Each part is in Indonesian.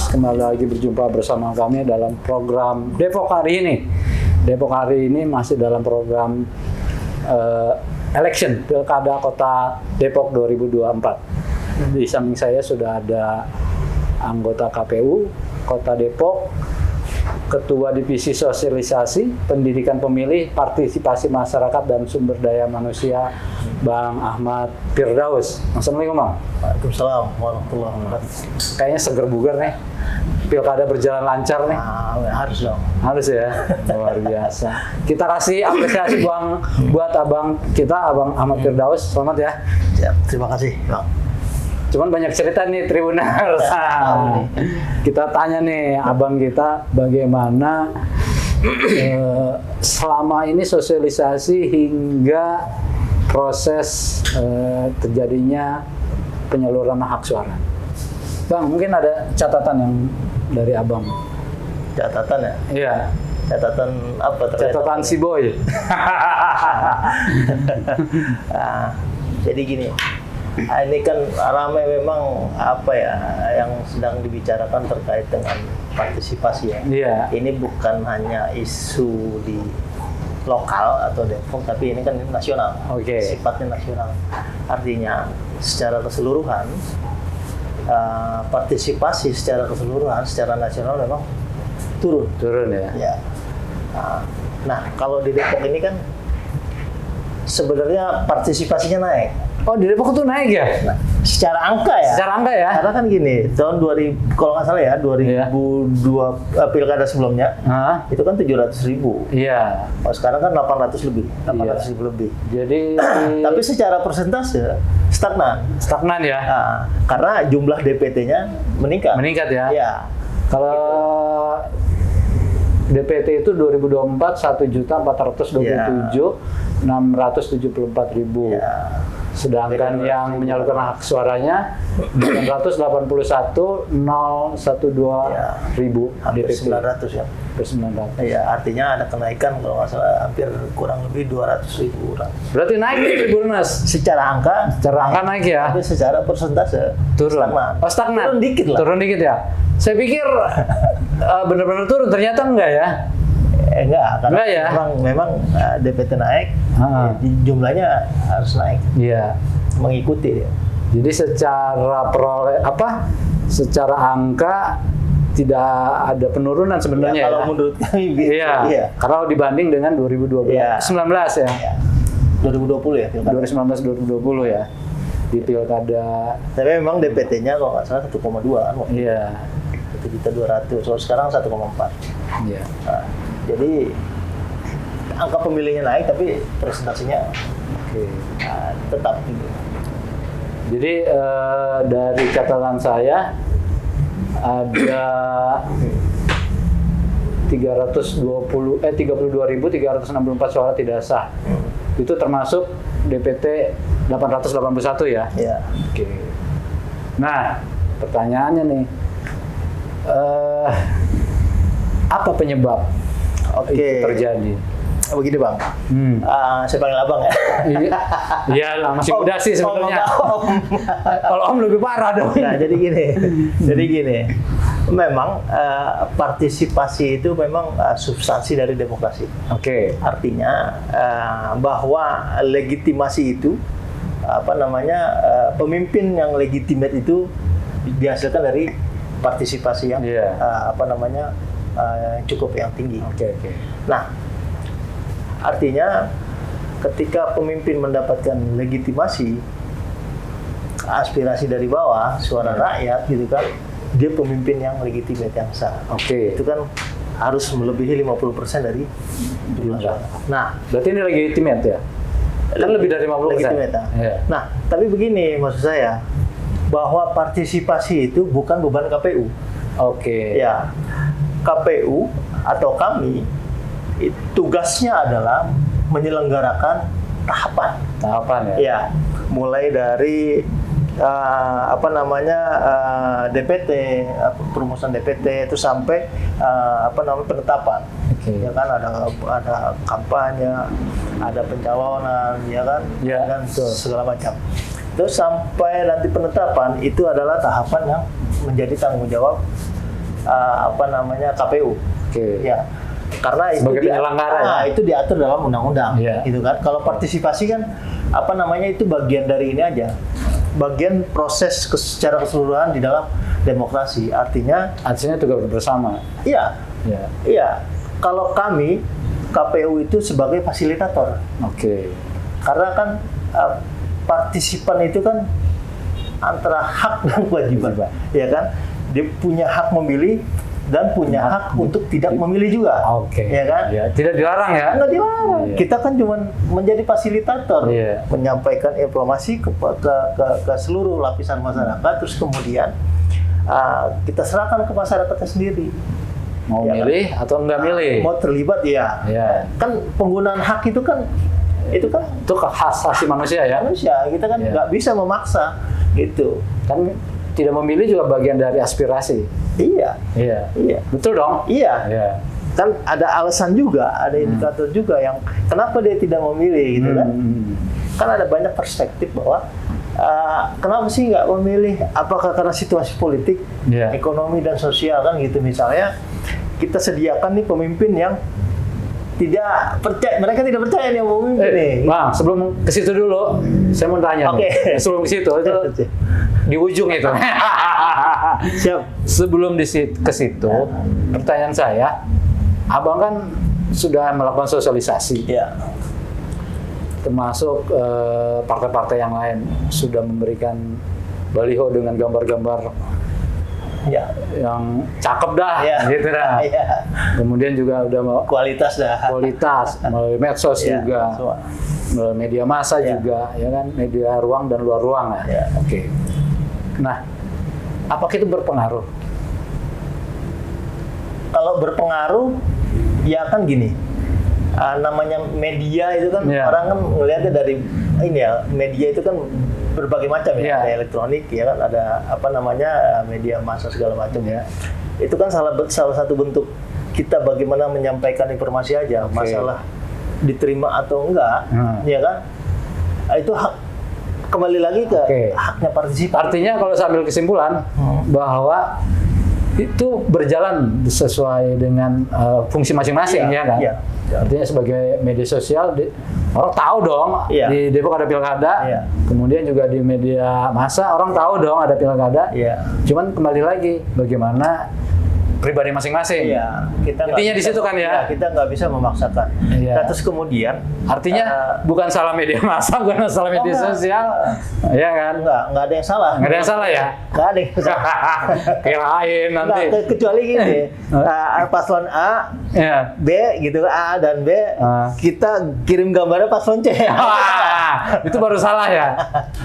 kembali lagi berjumpa bersama kami dalam program Depok hari ini. Depok hari ini masih dalam program election Pilkada Kota Depok 2024. Di samping saya sudah ada anggota KPU Kota Depok, Ketua Divisi Sosialisasi, Pendidikan Pemilih, Partisipasi Masyarakat dan Sumber Daya Manusia, Bang Ahmad Firdaus. Assalamualaikum, Bang. Waalaikumsalam warahmatullahi wabarakatuh. Kayaknya seger bugar nih. Pilkada berjalan lancar nih. Harus dong. Harus ya. Luar biasa. Kita kasih apresiasi buat abang kita, Abang Ahmad Firdaus. Selamat ya. Siap. Terima kasih, Bang. Cuman banyak cerita nih Tribuners. Kita tanya nih abang kita bagaimana selama ini sosialisasi hingga proses terjadinya penyaluran hak suara. Bang, mungkin ada catatan yang dari abang. Catatan ya? Iya. Catatan apa? Catatan si Boy. Jadi gini. Ini kan ramai memang apa ya yang sedang dibicarakan terkait dengan partisipasi ya. Iya. Ini bukan hanya isu di lokal atau Depok, tapi ini kan nasional. Oke. Sifatnya nasional. Artinya secara keseluruhan partisipasi secara keseluruhan secara nasional memang turun. Turun ya. Ya. Nah, kalau di Depok ini kan sebenarnya partisipasinya naik. Oh, di Depok tuh naik ya? Nah, secara angka ya. Secara angka ya? Karena kan gini, tahun 2000 kalau nggak salah ya, 2002 pilkada sebelumnya, itu kan 700.000. Iya. Oh, sekarang kan 800.000 lebih. Jadi tapi secara persentase stagnan. Stagnan ya? Nah, karena jumlah DPT-nya meningkat. Meningkat ya? Iya. Kalau DPT itu 2024 1.427.674.000. Ya. Sedangkan yang menyalurkan hak suaranya 981.012.000 hampir DPT. 900 ya. Hampir 900. Iya, artinya ada kenaikan kalau nggak salah hampir kurang lebih 200.000 orang. Berarti naik nih Tribuners. Secara angka Naik ya? tapi secara persentase Turun. stagnan. Oh, stagnan. Turun dikit lah. Turun dikit ya. Saya pikir benar-benar turun, ternyata enggak ya? Enggak, karena Enggak ya? memang DPT naik, jumlahnya harus naik. Iya. Mengikuti ya. Jadi secara secara angka tidak ada penurunan sebenarnya Ya, kalau ya. menurut kami Iya. Kalau dibanding dengan 2019 Iya. 19 ya. Ya. 2020 ya pilkada. 2019-2020 ya. Di pilkada. Tapi memang DPT-nya kalau nggak salah 1,2 kan. Iya. 1.200.000. So sekarang 1,4. Iya. Nah, jadi angka pemilihnya naik tapi presentasinya tetap gitu. Jadi dari catatan saya ada 32.364 suara tidak sah. Itu termasuk DPT 881 ya. Iya. Oke. Nah, pertanyaannya nih, apa penyebab itu terjadi? Begini Bang, saya panggil Abang ya. Iya lah, masih muda sih sebenarnya. Kalau Om lebih parah dong. Nah, jadi gini, memang partisipasi itu memang substansi dari demokrasi. Oke. Artinya bahwa legitimasi itu pemimpin yang legitimate itu dihasilkan dari partisipasi yang cukup yang tinggi. Oke. Nah, artinya ketika pemimpin mendapatkan legitimasi aspirasi dari bawah, suara rakyat gitu kan, dia pemimpin yang legitimate yang sah. Oke. Itu kan harus melebihi 50% dari jumlah suara. Nah, berarti ini legitimate ya? Kan lebih dari 50%. Legitimate. Nah, tapi begini maksud saya, bahwa partisipasi itu bukan beban KPU. Oke. Ya, KPU atau kami tugasnya adalah menyelenggarakan tahapan ya. Ya, mulai dari DPT, perumusan DPT itu sampai penetapan. Ya kan ada kampanye, ada pencalonan, ya kan, dan segala macam. Terus sampai nanti penetapan itu adalah tahapan yang menjadi tanggung jawab KPU. Oke. Ya. Karena itu Sebagai penyelenggara ya? itu diatur dalam undang-undang, Iya. gitu kan. Kalau partisipasi kan itu bagian dari ini aja, bagian proses secara keseluruhan di dalam demokrasi. Artinya tugas bersama. iya, Ya. iya. Kalau kami KPU itu sebagai fasilitator, Oke. karena kan partisipan itu kan antara hak dan kewajiban, ya kan. Dia punya hak memilih dan punya hak untuk tidak memilih juga. Oke. Ya kan? Ya, tidak dilarang ya? Nggak dilarang. Iya. Kita kan cuma menjadi fasilitator, Iya. menyampaikan informasi ke seluruh lapisan masyarakat, terus kemudian kita serahkan ke masyarakatnya sendiri. Mau Ya, milih atau enggak milih? Mau terlibat ya. Iya. Kan penggunaan hak itu kan Itu hak asasi manusia ya? manusia. Kita kan Iya. nggak bisa memaksa gitu. Kan tidak memilih juga bagian dari aspirasi. Iya, Iya. iya, Betul dong? iya. Iya. Kan ada alasan juga, ada indikator juga yang kenapa dia tidak memilih gitu kan. Kan ada banyak perspektif bahwa kenapa sih nggak memilih? Apakah karena situasi politik, Iya. ekonomi dan sosial kan gitu. Misalnya kita sediakan nih pemimpin yang tidak percaya, mereka tidak percaya nih mau memimpin nih. Bang, sebelum ke situ dulu, saya mau tanya Oke. nih. Sebelum ke situ, itu di ujung itu. Siap. Sebelum ke situ, pertanyaan saya, Abang kan sudah melakukan sosialisasi, Ya. termasuk partai-partai yang lain sudah memberikan baliho dengan gambar-gambar Ya. yang cakep dah, Ya. gitu dah. Ya. Kemudian juga udah Kualitas dah. kualitas melalui medsos Ya, juga, semua. melalui media massa Ya. juga, ya kan, media ruang dan luar ruang lah. Ya. Oke. Nah, apakah itu berpengaruh? Kalau berpengaruh, ya kan gini, namanya media itu kan Ya. orang kan melihatnya dari ini ya, media itu kan berbagai macam ya, Ya. ada elektronik ya kan, ada media massa segala macam ya. Itu kan salah satu bentuk kita bagaimana menyampaikan informasi aja, Oke. masalah diterima atau enggak, ya kan? Itu hak, kembali lagi ke Oke. haknya partisipan. Artinya kalau saya ambil kesimpulan bahwa itu berjalan sesuai dengan fungsi masing-masing, Iya, ya kan? iya. Artinya sebagai media sosial, orang tahu dong Iya. di Depok ada pilkada, Iya. kemudian juga di media massa orang tahu dong ada pilkada. Iya. Cuman kembali lagi bagaimana pribadi masing-masing. Iya, kita nggak Intinya di bisa- situ kan ya? Kita nggak bisa memaksakan. Iya. Nah, terus kemudian, Artinya bukan salah media massa, bukan salah media enggak. sosial, ya kan? nggak ada yang salah. Nggak ada yang salah ya? Nggak ada yang salah. Kirain nanti. Nggak, kecuali gini, paslon A, Ya. B gitu, A dan B, kita kirim gambarnya paslon C. Wah, itu baru salah ya.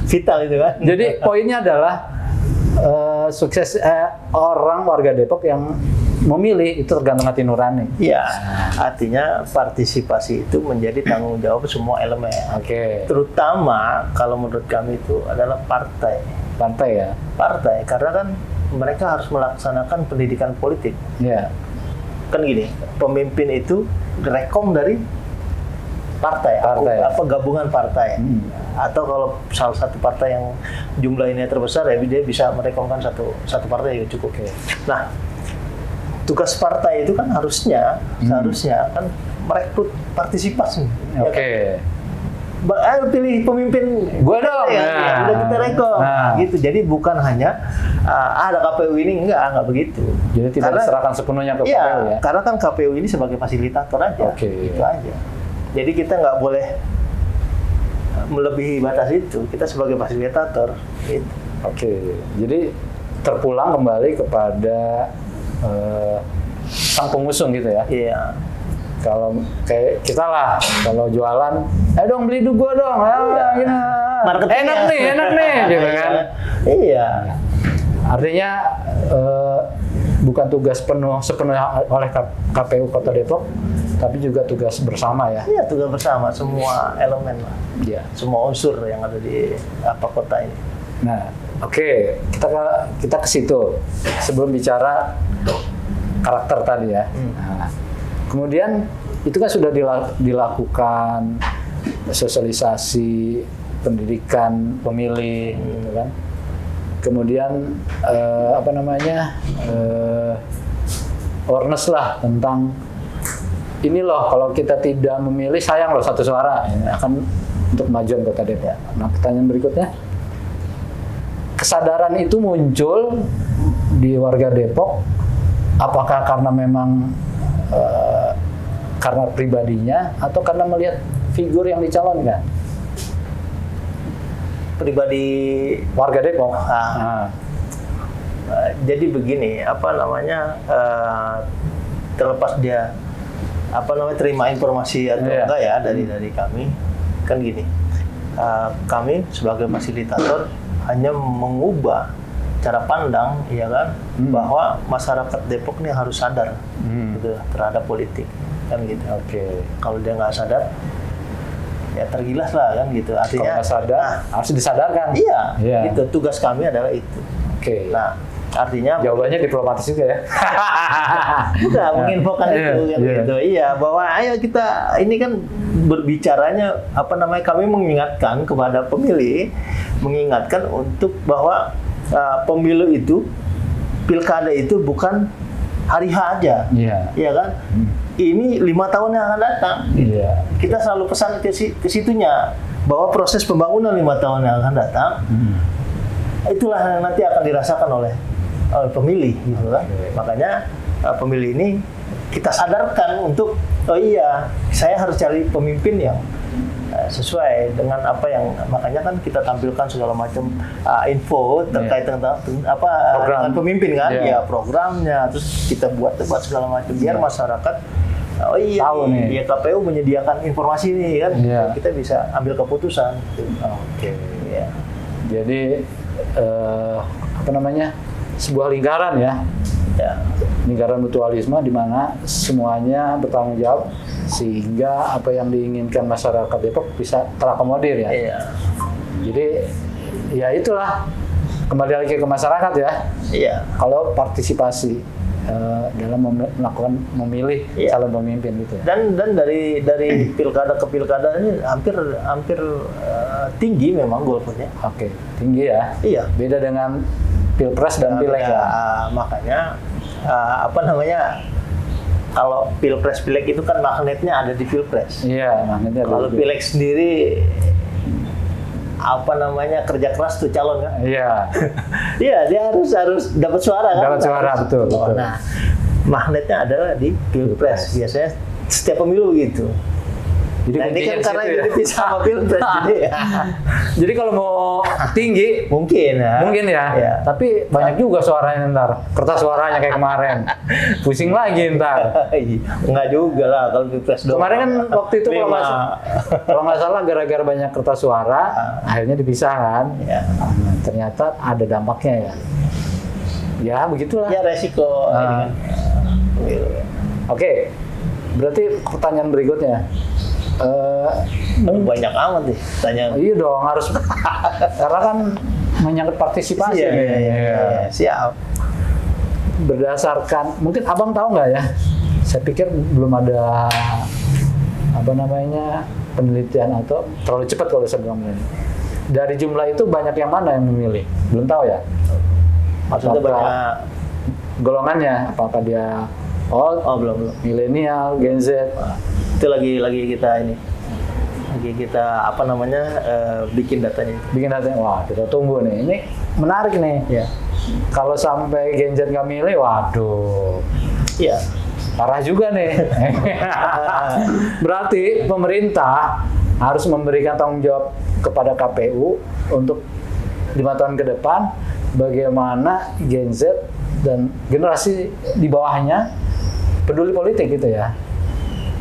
Vital itu kan. Jadi poinnya adalah sukses orang warga Depok yang memilih itu tergantung hati nurani. Iya, artinya partisipasi itu menjadi tanggung jawab semua elemen. Oke. Terutama kalau menurut kami itu adalah partai. Pantai ya. Partai, karena kan mereka harus melaksanakan pendidikan politik. Ya. Kan gini, pemimpin itu rekom dari partai. Apa gabungan partai. Atau kalau salah satu partai yang jumlahnya terbesar ya dia bisa merekomkan satu partai ya cukup. Nah, tugas partai itu kan seharusnya kan merekrut partisipasi. Oke. Ayo pilih pemimpin Gua dong. ya, udah kita rekom gitu. Jadi bukan hanya ada KPU ini, enggak begitu. Jadi tidak diserahkan sepenuhnya ke KPU ya. Karena kan KPU ini sebagai fasilitator aja. Oke. Itu aja. Jadi kita nggak boleh melebihi batas itu. Kita sebagai fasilitator. Gitu. Oke. Jadi terpulang kembali kepada sang pengusung gitu ya. Iya. Kalau kayak kita lah, kalau jualan, ayo dong beli gua dong, gini. Marketingnya. enak nih, gitu kan. Iya. Artinya bukan tugas sepenuhnya oleh KPU Kota Depok, tapi juga tugas bersama ya. Iya, tugas bersama semua elemen lah. Iya. Semua unsur yang ada di kota ini. Nah, oke, kita ke situ. Sebelum bicara karakter tadi ya. Nah, kemudian itu kan sudah dilakukan sosialisasi pendidikan pemilih, gitu kan. Kemudian awareness lah tentang ini loh, kalau kita tidak memilih sayang loh satu suara ini akan untuk kemajuan Kota Depok. Nah, pertanyaan berikutnya, kesadaran itu muncul di warga Depok, apakah karena memang karena pribadinya atau karena melihat figur yang dicalonkan? Pribadi Warga Depok. Jadi begini, terlepas dia terima informasi atau enggak ya dari kami, kan gini, kami sebagai fasilitator hanya mengubah cara pandang, ya kan, bahwa masyarakat Depok ini harus sadar gitu, terhadap politik, kan gitu. Kalau dia nggak sadar, ya tergilas lah, kan gitu. Artinya kalau nggak sadar, harus disadarkan. Iya, gitu. Tugas kami adalah itu. Nah, artinya jawabannya diplomatis juga ya. Bukan menginfokan itu kan gitu. Iya, bahwa ayo kita ini kan berbicaranya kami mengingatkan kepada pemilih, mengingatkan untuk bahwa pemilu itu, pilkada itu bukan hari H aja. Iya kan? Ini 5 tahun yang akan datang. Kita selalu pesan ke situnya bahwa proses pembangunan 5 tahun yang akan datang itulah yang nanti akan dirasakan oleh pemilih, gitu kan. Makanya pemilih ini kita sadarkan untuk saya harus cari pemimpin yang sesuai dengan apa yang, makanya kan kita tampilkan segala macam info terkait dengan dengan pemimpin kan, programnya, terus kita buat segala macam biar masyarakat tahu nih, KPU menyediakan informasi ini kan, kita bisa ambil keputusan. Jadi sebuah lingkaran ya, lingkaran mutualisme di mana semuanya bertanggung jawab sehingga apa yang diinginkan masyarakat Depok bisa terakomodir ya. Jadi ya itulah, kembali lagi ke masyarakat ya. Kalau partisipasi dalam melakukan memilih calon pemimpin gitu. Dan dari pilkada ke pilkada ini hampir tinggi memang golputnya. Tinggi ya. Beda dengan Pilpres dan Pileg ya. Makanya kalau Pilpres Pileg itu kan magnetnya ada di Pilpres. Magnetnya. Kalau Pileg sendiri kerja keras tuh calon kan? Iya, dia harus dapat suara kan? Dapat suara, betul. Nah, magnetnya adalah di Pilpres. Biasanya setiap pemilu gitu. Jadi ini kan karena ini sama Pilpres. Jadi kalau mau tinggi mungkin ya. Tapi banyak juga suaranya ntar. Kertas suaranya kayak kemarin. Pusing lagi ntar. Enggak juga lah kalau Pilpres doang. Kemarin kan waktu itu kalau nggak salah gara-gara banyak kertas suara, akhirnya dipisah kan. Ternyata ada dampaknya ya. Ya begitulah. Ya resiko. Oke. Berarti pertanyaan berikutnya. Banyak amat nih tanya. Iya dong, harus karena kan menyangkut partisipasi. Siap. Berdasarkan, mungkin abang tahu nggak ya? Saya pikir belum ada penelitian atau terlalu cepat kalau saya bilang ini. Dari jumlah itu banyak yang mana yang memilih? Belum tahu ya? Maksudnya banyak golongannya? Apakah dia belum milenial, Gen Z? Itu lagi kita bikin datanya. Wah, kita tunggu nih. Ini menarik nih. Kalau sampai Gen Z nggak milih, waduh. Parah juga nih. Berarti pemerintah harus memberikan tanggung jawab kepada KPU untuk 5 tahun ke depan bagaimana Gen Z dan generasi di bawahnya peduli politik gitu ya.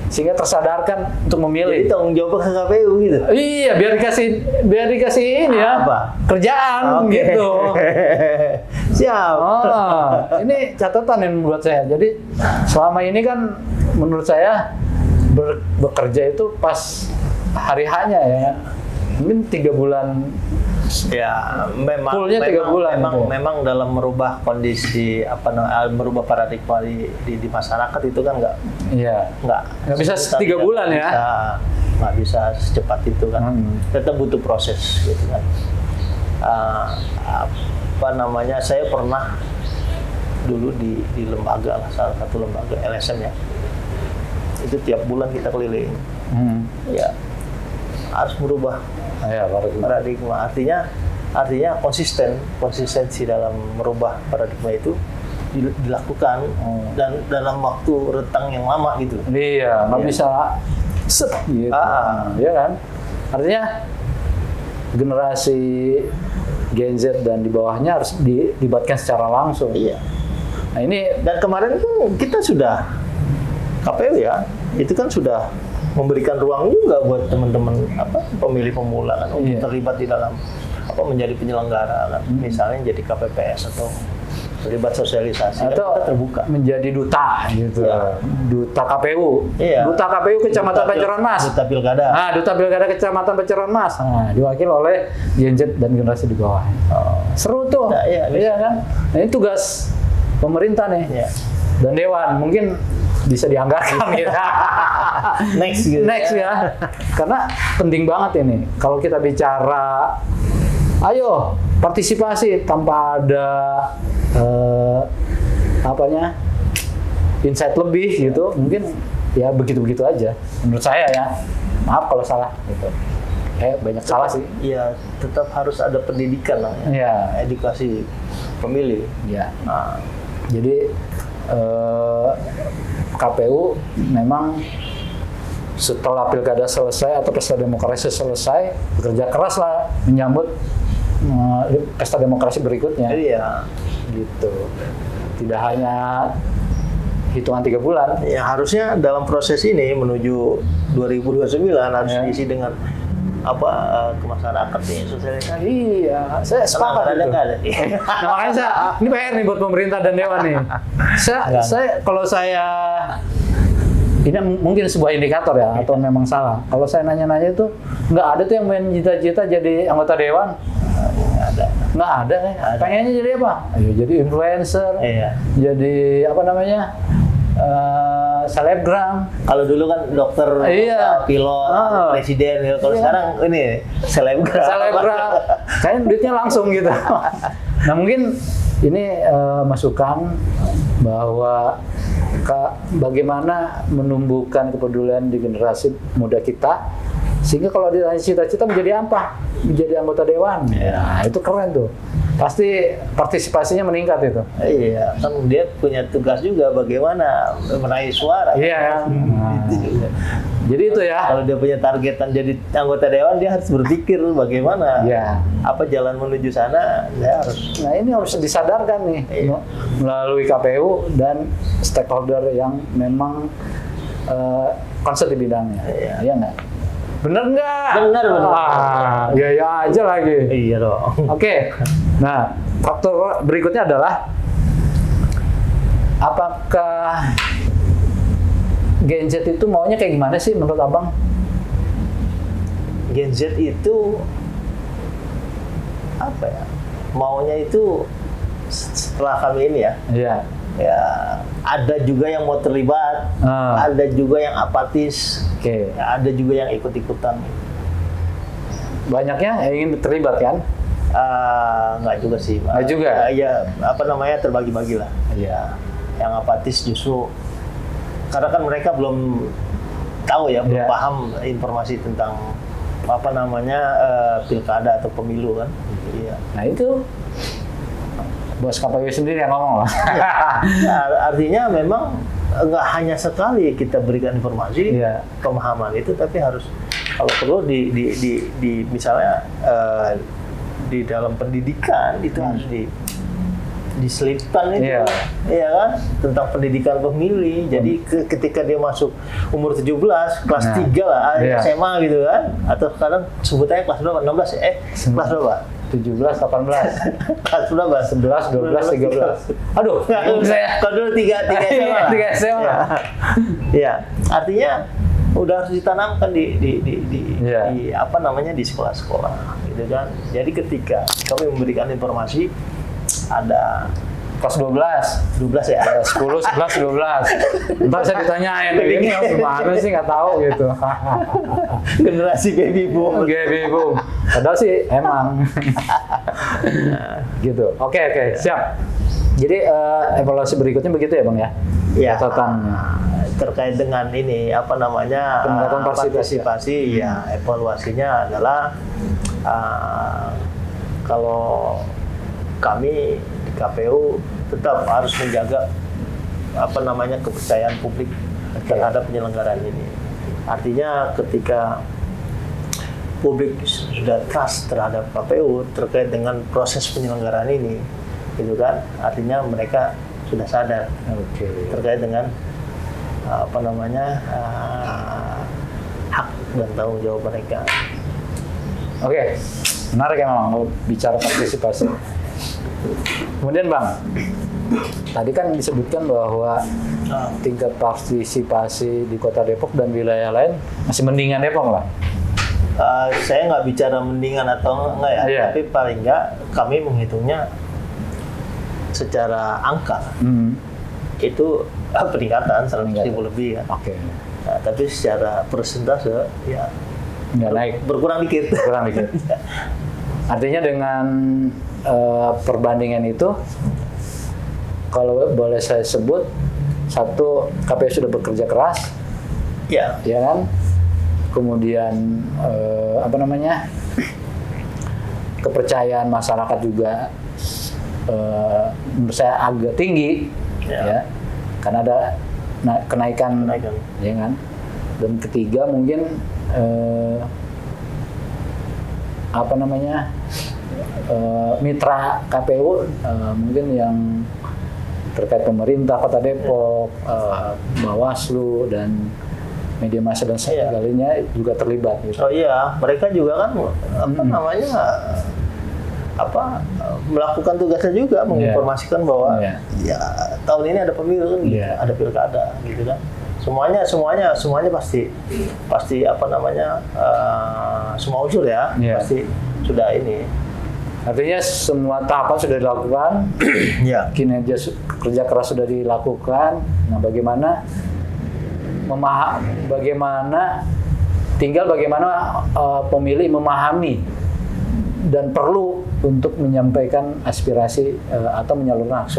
Sehingga tersadarkan untuk memilih. Jadi tanggung jawab ke KPU gitu. Iya, biar dikasih ini ya. Kerjaan gitu. Siap. Ini catatan yang buat saya. Jadi selama ini kan menurut saya bekerja itu pas hari H-nya ya. Mungkin 3 bulan. Ya, memang fullnya 3 bulan. Memang dalam merubah kondisi merubah paradigma di masyarakat itu kan nggak bisa 3 bulan ya. Nggak bisa secepat itu kan. Tetap butuh proses gitu kan. Saya pernah dulu di lembaga lah, salah satu lembaga LSM ya. Itu tiap bulan kita keliling. Ya, harus merubah paradigma. Artinya konsistensi dalam merubah paradigma itu dilakukan dan dalam waktu rentang yang lama gitu. Iya, nggak bisa set gitu. Iya kan? Artinya generasi Gen Z dan di bawahnya harus dilibatkan secara langsung. Iya. Nah ini, dan kemarin itu kita sudah KPU ya, itu kan sudah memberikan ruang juga buat teman-teman pemilih pemula kan untuk terlibat di dalam menjadi penyelenggara kan. Misalnya jadi KPPS atau terlibat sosialisasi atau kan, kita terbuka menjadi duta gitu. Ya. Duta KPU. Iya. Duta KPU Kecamatan Pancoran Mas. Duta Pilkada. Nah, Duta Pilkada Kecamatan Pancoran Mas. Nah, diwakili oleh Gen Z dan generasi di bawah. Seru tuh. Nah, iya kan? Nah, ini tugas pemerintah nih. Iya. Dan dewan mungkin bisa dianggarkan gitu. Next gitu. Next ya. Karena penting banget ini. Kalau kita bicara ayo partisipasi tanpa ada insight lebih gitu, mungkin ya begitu-begitu aja menurut saya ya. Maaf kalau salah gitu. Banyak salah sih. Iya, tetap harus ada pendidikan lah ya. Iya. Edukasi pemilih. Iya. Jadi KPU memang setelah pilkada selesai atau pesta demokrasi selesai, bekerja keras lah menyambut pesta demokrasi berikutnya. Iya. Gitu. Tidak hanya hitungan 3 bulan. Ya, harusnya dalam proses ini menuju 2029 harus diisi dengan ke masyarakat nih, sosialisasi. Iya, saya sepakat itu. Nah, makanya ini PR nih buat pemerintah dan dewan nih. Kalau saya ini mungkin sebuah indikator ya, atau memang salah. Kalau saya nanya-nanya itu nggak ada tuh yang main cita-cita jadi anggota dewan. Nggak ada ya. Pengennya jadi apa? Ayo jadi influencer. Iya. Jadi selebgram. Kalau dulu kan dokter, pilot, presiden. Kalau sekarang ini selebgram. Kayaknya duitnya langsung gitu. Nah mungkin ini masukan bahwa bagaimana menumbuhkan kepedulian di generasi muda kita, sehingga kalau ditanya cita-cita menjadi apa? Menjadi anggota dewan. Nah, itu keren tuh. Pasti partisipasinya meningkat itu. Iya, kan dia punya tugas juga bagaimana meraih suara. Iya. Jadi itu ya. Kalau dia punya targetan jadi anggota dewan, dia harus berpikir bagaimana. Iya. Apa jalan menuju sana, dia harus. Nah, ini harus disadarkan nih melalui KPU dan stakeholder yang memang concern di bidangnya. Iya nggak? Bener nggak? Bener. Ya aja lagi. Iya dong. Oke. Nah, faktor berikutnya adalah apakah Gen Z itu maunya kayak gimana sih menurut Abang? Gen Z itu maunya itu setelah kami ini ya. Iya. Ya, ada juga yang mau terlibat, ada juga yang apatis, ya, ada juga yang ikut-ikutan. Banyaknya yang ingin terlibat kan? Nggak juga sih. Nggak juga? Ya, terbagi-bagi lah. Ya, yang apatis justru karena kan mereka belum tahu ya, belum paham informasi tentang pilkada atau pemilu kan. Iya. Nah itu bos KPU sendiri yang ngomong lah. Ya, artinya memang nggak hanya sekali kita berikan informasi, pemahaman itu, tapi harus kalau perlu di misalnya di dalam pendidikan itu harus diselipkan itu, ya kan, tentang pendidikan pemilih. Jadi ketika dia masuk umur 17, kelas 3 lah, SMA gitu kan, atau sekarang sebutannya kelas berapa? 16 kelas berapa? 17, 18. Kelas berapa? 11, 12, 13. Aduh, kalau dulu 3 SMA. 3 SMA. Ya, artinya udah harus ditanamkan di sekolah-sekolah gitu kan. Jadi ketika kami memberikan informasi ada kelas 12 ya? 10, 11, 12. Ntar saya ditanyain, ini gimana sih nggak tahu gitu. Generasi baby boom. Padahal sih emang. Gitu. Oke, siap. Jadi evaluasi berikutnya begitu ya Bang ya? Ya, Catatannya. terkait dengan ini apa namanya Peningkatan partisipasi ya evaluasinya adalah kalau kami di KPU tetap harus menjaga apa namanya kepercayaan publik terhadap penyelenggaraan ini. Artinya ketika publik sudah trust terhadap KPU terkait dengan proses penyelenggaraan ini, gitu kan? Artinya mereka sudah sadar terkait dengan apa namanya hak dan tanggung jawab mereka. Oke, menarik ya Bang kalau bicara partisipasi. Kemudian Bang, tadi kan disebutkan bahwa tingkat partisipasi di Kota Depok dan wilayah lain masih mendingan Depok Bang. Saya nggak bicara mendingan atau enggak ya, Iya. tapi paling nggak kami menghitungnya secara angka itu peningkatan 100.000 lebih kan. Oke. Nah, tapi secara persentase ya Nggak naik, berkurang dikit. kurang dikit. Artinya dengan perbandingan itu, kalau boleh saya sebut, satu, KPU sudah bekerja keras, Ya, ya kan? Kemudian apa namanya, kepercayaan masyarakat juga menurut saya agak tinggi, ya, karena ada kenaikan, ya kan? Dan ketiga mungkin apa namanya, mitra KPU mungkin yang terkait pemerintah Kota Depok, Bawaslu dan media massa dan sebagainya juga terlibat. Gitu. Oh iya, mereka juga kan apa namanya melakukan tugasnya juga menginformasikan bahwa ya tahun ini ada pemilu kan, gitu, ada pilkada gitu kan. Semuanya pasti apa namanya semua unsur ya pasti sudah ini. Artinya semua tahapan sudah dilakukan, kinerja kerja keras sudah dilakukan. Nah, bagaimana tinggal bagaimana pemilih memahami dan perlu untuk menyampaikan aspirasi atau menyalurkan hak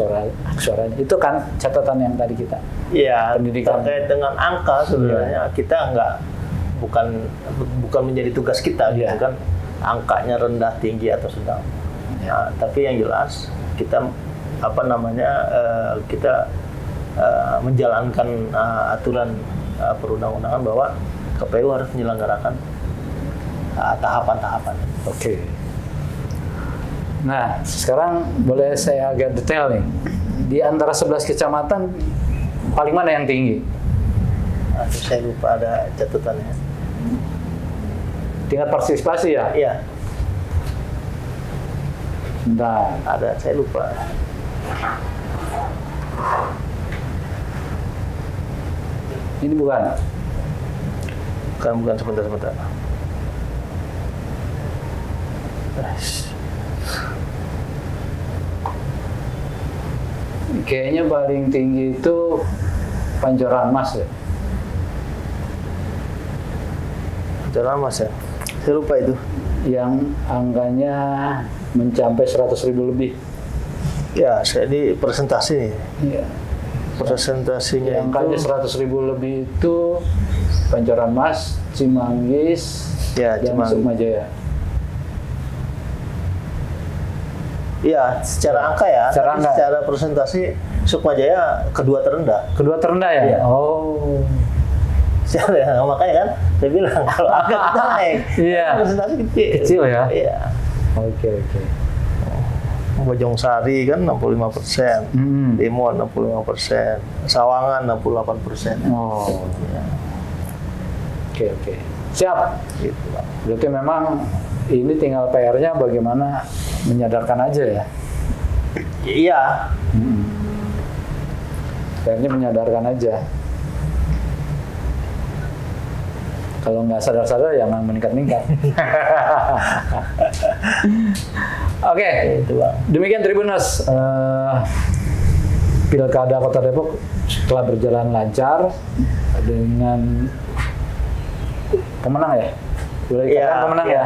suaranya. Itu kan catatan yang tadi kita. Iya, pendidikan. Terkait dengan angka sebenarnya kita bukan menjadi tugas kita gitu kan, angkanya rendah, tinggi atau sedang. Ya, tapi yang jelas kita apa namanya kita menjalankan aturan perundang-undangan bahwa KPU harus menyelenggarakan tahapan-tahapan. Oke. Nah, sekarang boleh saya agak detail nih. Di antara 11 kecamatan, paling mana yang tinggi? Saya lupa ada catatannya. Tingkat partisipasi ya? Iya. Bentar. Ada, saya lupa. Ini bukan? Bukan, sebentar. Kayaknya paling tinggi itu Pancoran Mas ya? Pancoran Mas ya? Saya lupa itu. Yang angkanya mencapai 100.000 lebih. Ya, ini presentasi nih. Iya. Presentasinya yang angkanya 100.000 lebih itu Pancoran Mas, Cimanggis, dan Sukmajaya. Iya, secara angka ya. Secara presentasi Sukmajaya kedua terendah. Kedua terendah ya? Iya. Oh. Secara makanya kan saya bilang kalau angka kita naik, presentasi kecil. Kecil ya? Iya. Oke. Bojongsari kan 65%, Timor 65%, Sawangan 68%. Oh. Ya. Oke. Siap. Gitu, Pak. Berarti memang ini tinggal PR-nya bagaimana menyadarkan aja ya? Iya. PR-nya menyadarkan aja. Kalau nggak sadar-sadar ya nggak meningkat-meningkat. Oke, demikian Tribuners. Pilkada Kota Depok telah berjalan lancar dengan pemenang ya. boleh dikatakan pemenang ya,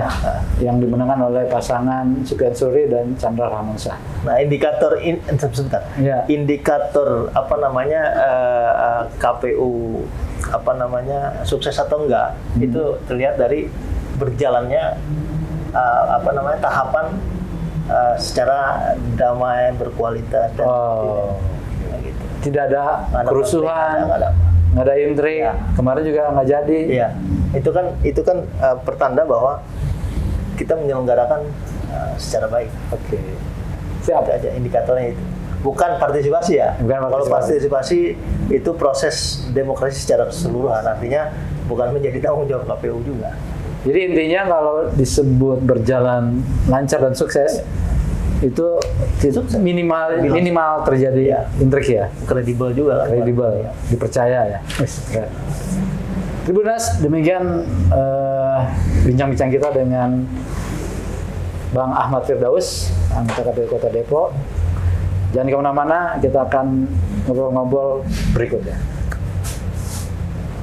yang dimenangkan oleh pasangan Sufyan Suri dan Chandra Rahamsa. Nah, indikator sebentar. Ya. Indikator apa namanya KPU apa namanya sukses atau enggak itu terlihat dari berjalannya apa namanya tahapan secara damai, berkualitas dan gitu. Tidak ada kerusuhan, nggak ada intrik. Ya. Kemarin juga nggak jadi. Iya, itu kan pertanda bahwa kita menyelenggarakan secara baik. Oke. Siap. Itu aja indikatornya itu. Bukan partisipasi ya. Bukan Kalau partisipasi itu proses demokrasi secara keseluruhan, artinya bukan menjadi tanggung jawab KPU juga. Jadi intinya kalau disebut berjalan lancar dan sukses itu minimal terjadi intrik ya. Kredibel juga kan. Kredibel, dipercaya ya. Keren. Tribunas, demikian bincang-bincang kita dengan Bang Ahmad Firdaus, anggota KPU Kota Depok. Jangan kemana-mana, kita akan ngobrol-ngobrol berikutnya.